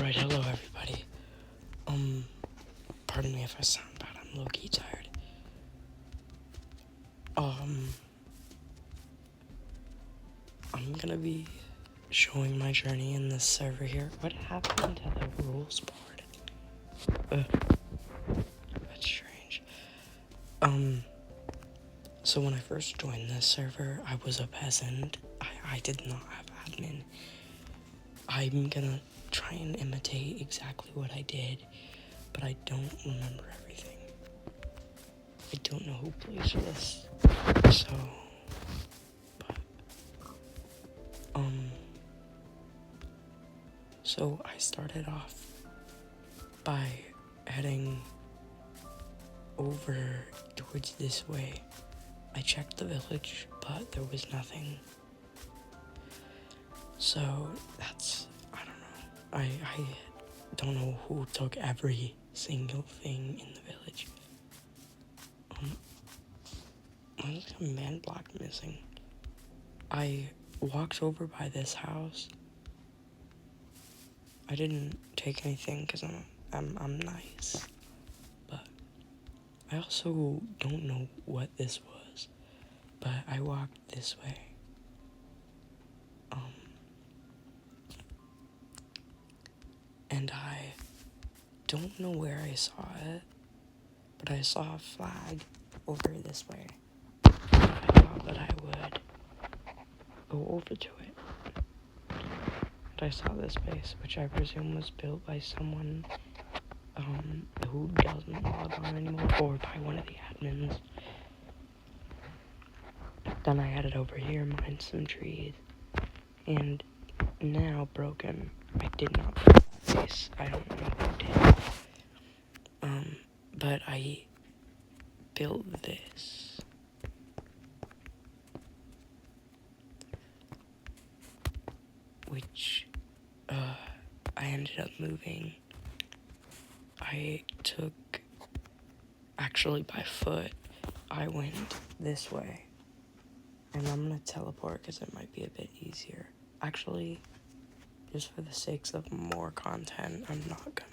Alright, hello everybody. Pardon me if I sound bad, I'm low-key tired. I'm gonna be showing my journey in this server here. What happened to the rules board? That's strange. So when I first joined this server, I was a peasant. I did not have admin. I'm gonna try and imitate exactly what I did, but I don't remember everything. I don't know who plays this, so I started off by heading over towards this way. I checked the village, but there was nothing. So that's, I don't know. I don't know who took every single thing in the village. There's a man block missing. I walked over by this house. I didn't take anything because I'm nice, but I also don't know what this was. But I walked this way. And I don't know where I saw it, but I saw a flag over this way. I thought that I would go over to it. And I saw this base, which I presume was built by someone who doesn't log on anymore, or by one of the admins. Then I headed over here, mined some trees, and now broken. I did not build that base. I don't know who did. But I built this. Which, I ended up moving. I took, actually by foot, I went this way. And I'm gonna teleport because it might be a bit easier. Actually, just for the sakes of more content, I'm not gonna.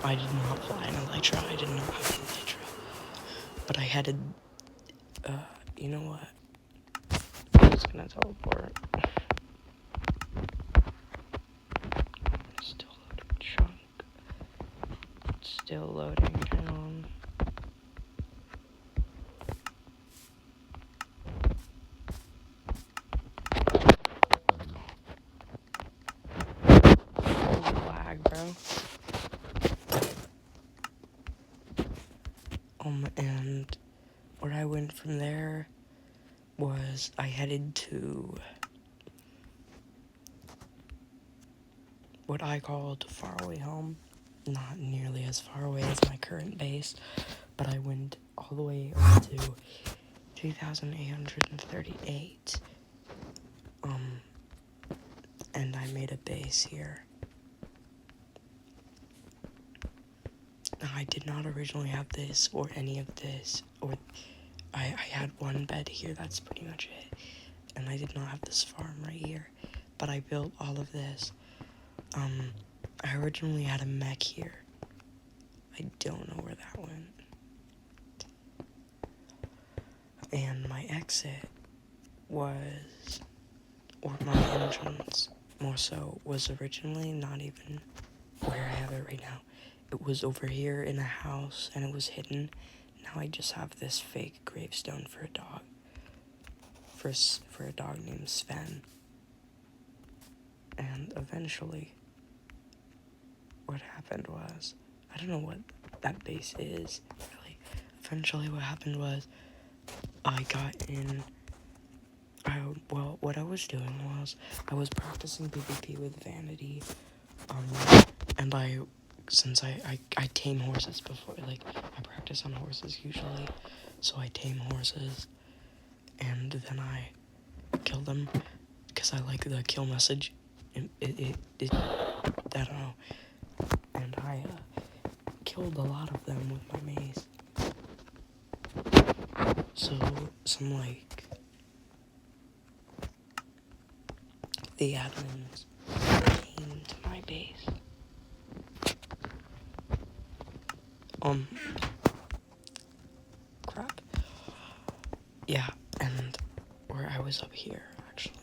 I did not fly an elytra. I did not have an elytra. But I headed, you know what? I'm just gonna teleport. Still loading chunk. Still loading, hang on. Oh, lag, bro. And where I went from there was I headed to what I called faraway home. Not nearly as far away as my current base, but I went all the way up to 2,838. And I made a base here. Now, I did not originally have this or any of this, or I had one bed here, that's pretty much it. And I did not have this farm right here, but I built all of this. I originally had a mech here. I don't know where that went. And my exit was, or my entrance, more so, was originally not even where I have it right now. It was over here in a house, and it was hidden. Now I just have this fake gravestone for a dog. For a dog named Sven. And eventually, what happened was, I don't know what that base is, really. Eventually what happened was, I got in, what I was doing was, I was practicing PvP with Vanity, and since I tame horses before, like, I practice on horses usually, so I tame horses, and then I kill them, because I like the kill message, I don't know, and I killed a lot of them with my mace. So, some, like, the admins came to my base. Crap. Yeah, and where I was up here, actually.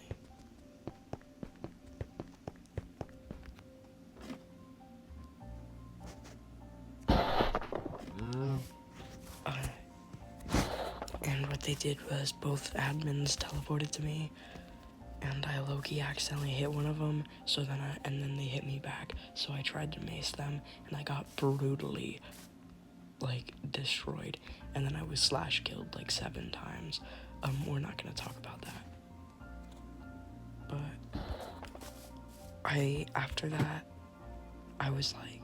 And what they did was both admins teleported to me, and I low-key accidentally hit one of them, and then they hit me back, so I tried to mace them, and I got brutally, like, destroyed, and then I was slash killed, like, 7 times. We're not gonna talk about that. But, after that, I was like,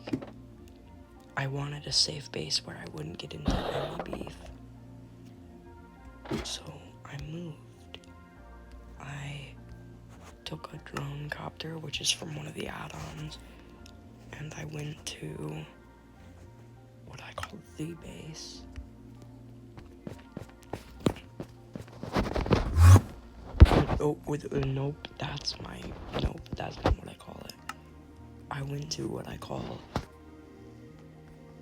I wanted a safe base where I wouldn't get into any beef. So, I moved. I took a drone copter, which is from one of the add-ons, and I went to what I call the base. Nope, that's not what I call it. I went to what I call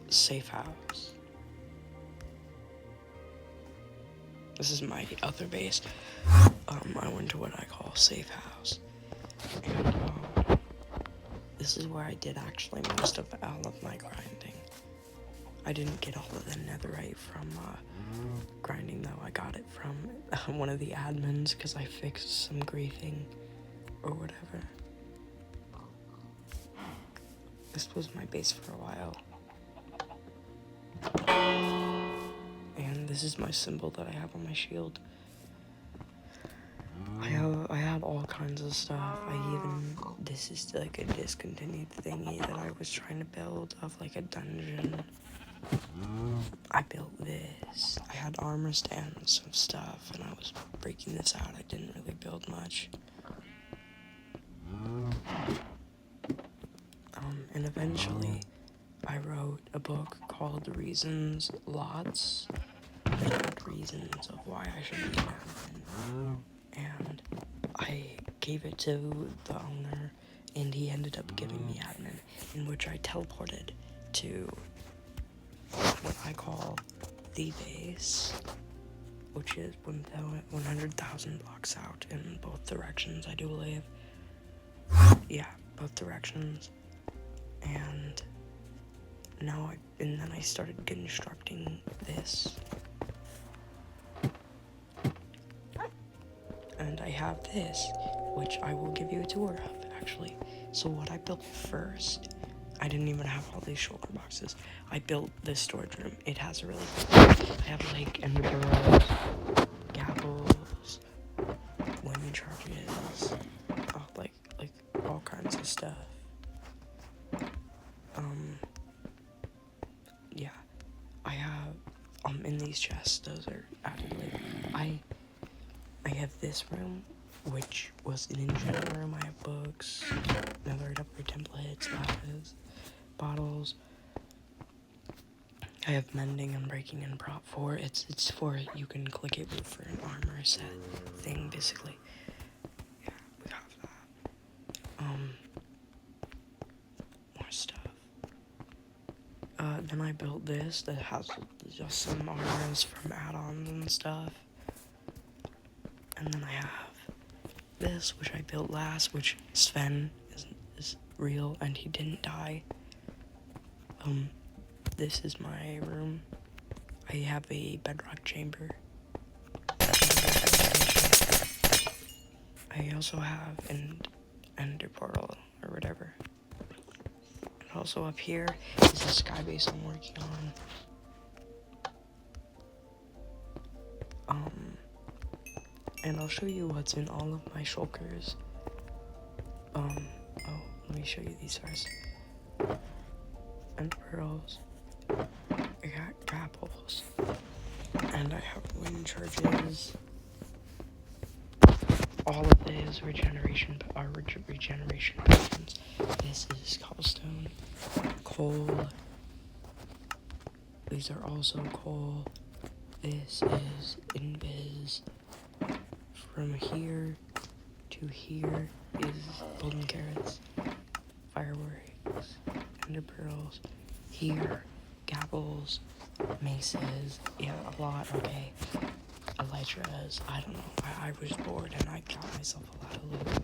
safe house. This is my other base. I went to what I call safe house. And, this is where I did actually most of all of my grinding. I didn't get all of the netherite from, grinding though. I got it from one of the admins because I fixed some griefing or whatever. This was my base for a while. And this is my symbol that I have on my shield. I had all kinds of stuff. This is like a discontinued thingy that I was trying to build of like a dungeon. I built this. I had armor stands and stuff, and I was breaking this out. I didn't really build much. And eventually, I wrote a book called Reasons Lots. It had reasons of why I should be an admin. And I gave it to the owner, and he ended up giving me admin, in which I teleported to what I call the base, which is 100,000 blocks out in both directions, I do believe. Yeah, both directions. And then I started constructing this. And I have this, which I will give you a tour of, actually. So what I built first, I didn't even have all these shulker boxes. I built this storage room. It has a really good, I have like ender burrows, gapples, women charges, like all kinds of stuff. Yeah, I have, in these chests, those are added later. I have this room, which was an enchantment room. I have books, netherite upgrade templates, lapis, bottles. I have mending and breaking and prop 4. It's for, you can click it for an armor set thing, basically. Yeah, we have that. More stuff. Then I built this that has just some armors from add-ons and stuff. And then I have this, which I built last, which Sven is real and he didn't die. This is my room. I have a bedrock chamber. I also have an ender portal or whatever. And also up here is the sky base I'm working on. And I'll show you what's in all of my shulkers. Let me show you these first. And pearls. I got grapples. And I have wind charges. All of these regeneration potions. This is cobblestone, coal, These are also coal. This is invis. From here to here is golden carrots, fireworks, ender pearls. Here, gapples, maces. Yeah, a lot. Okay. Elytras. I don't know. I was bored and I got myself a lot of loot.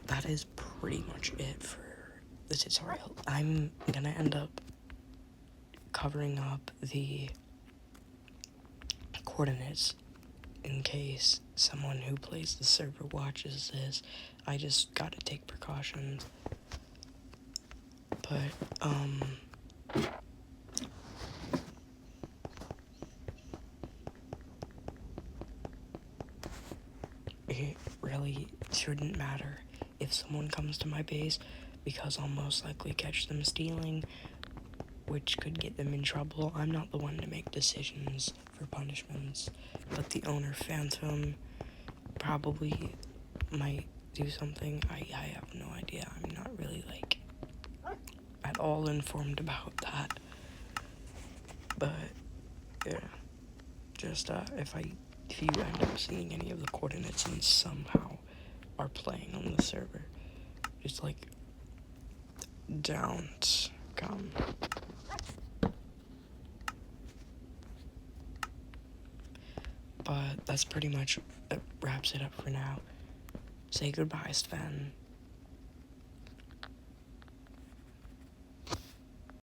That is pretty much it for the tutorial. I'm gonna end up covering up the coordinates in case someone who plays the server watches this. I just gotta take precautions. But, it really shouldn't matter if someone comes to my base, because I'll most likely catch them stealing, which could get them in trouble. I'm not the one to make decisions for punishments, but the owner Phantom probably might do something. I have no idea. I'm not really, like, at all informed about that. But, yeah. Just, if you end up seeing any of the coordinates and somehow are playing on the server, just, like, don't come. But that's pretty much, that wraps it up for now. Say goodbye, Sven.